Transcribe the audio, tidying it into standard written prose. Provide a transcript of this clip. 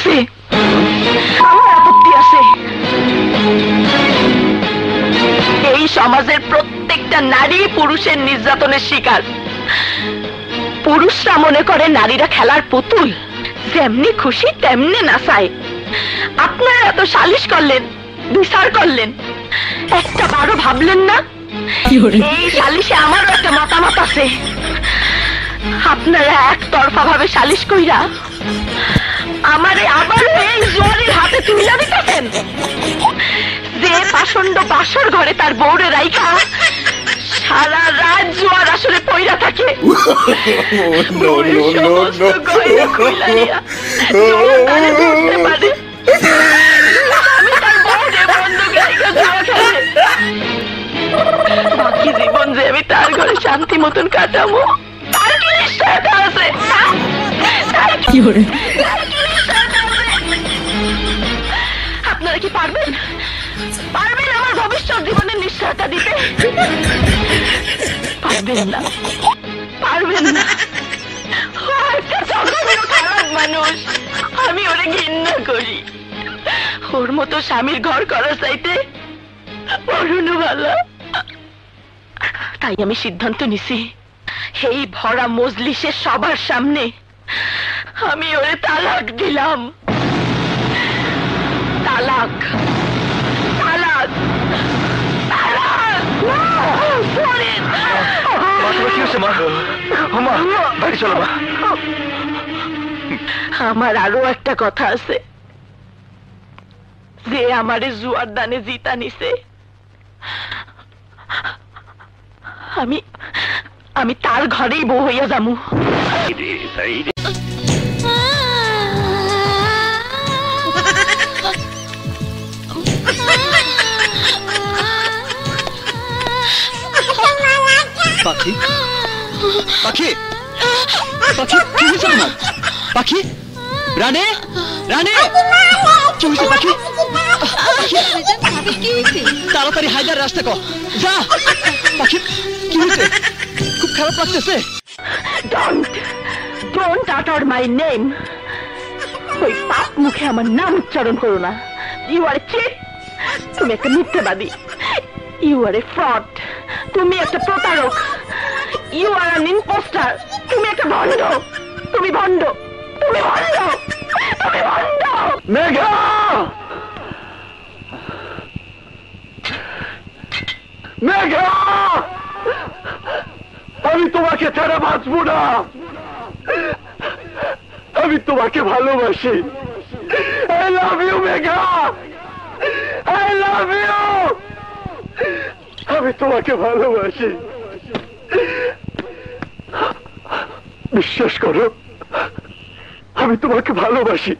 আছে, আমার আপত্তি আছে। এই সমাজের প্রত্যেকটা নারী পুরুষের নির্যাতনের শিকার। পুরুষরা মনে করে নারীরা খেলার পুতুল, যেমনি খুশি তেমনি নাচায়। আপনারা এত সালিশ করলেন, বিচার করলেন, একটা বারো ভাবলেন না এই সালিশে আমারও একটা মতামত আছে। আপনারা একতরফা ভাবে সালিশ কইরা আমারে আবার এই জোয়ারের হাতে তুলে দিতেছেন। যে পাষণ্ড বাসর ঘরে তার বউরে রাইখা সারা রাত জোয়ার আসলে পইরা থাকে, বাকি জীবন যে আমি তার ঘরে শান্তি মতন কাটাবো তার কি নিশ্চয়তা আছে? আপনারা কি পারবেন পারবেন আমার ভবিষ্যৎ জীবনের নিশ্চয়তা দিতে? পারবেন না, পারবেন না। খারাপ মানুষ, আমি ওরে ঘৃণা করি। ওর মতো স্বামীর ঘর করার চাইতে অরুণ ভালো। তাই আমি সিদ্ধান্ত নিছি, এই ভরা মজলিসের সবার সামনে আমি ওরে তালাক দিলাম। তালাক, তালাক, তালাক। আমার আরো একটা কথা আছে, যে আমারে জুয়ার দানে জিতা নিছে, আমি আমি তার ঘরেই বউ হইয়া যামু। পাখি, পাখি, পাখি, কি হয়েছে তোমার? পাখি, রানে, রানে, কি হয়েছে পাখি? তাড়াতাড়ি হায়দার রাস্তা কর, যা। পাখি, কি হয়েছে? খুব খারাপ লাগতেছে। Don't utter my name. ওই পাপ মুখে আমার নাম উচ্চারণ করো না। You are a cheat. তুমি একটা মিথ্যাবাদী। You are a fraud. তুমি একটা প্রতারক। You are an imposter. তুমি একটা ভণ্ড। তুমি ভণ্ড। তুমি ভণ্ড। তুমি ভণ্ড। মেঘা! মেঘা! আমি তোমাকে ছাড়া বাঁচবো না। আমি তোমাকে ভালোবাসি। I love you, Megha. I love you. আমি তোমাকে ভালোবাসি। বিশ্বাস করো, আমি তোমাকে ভালোবাসি।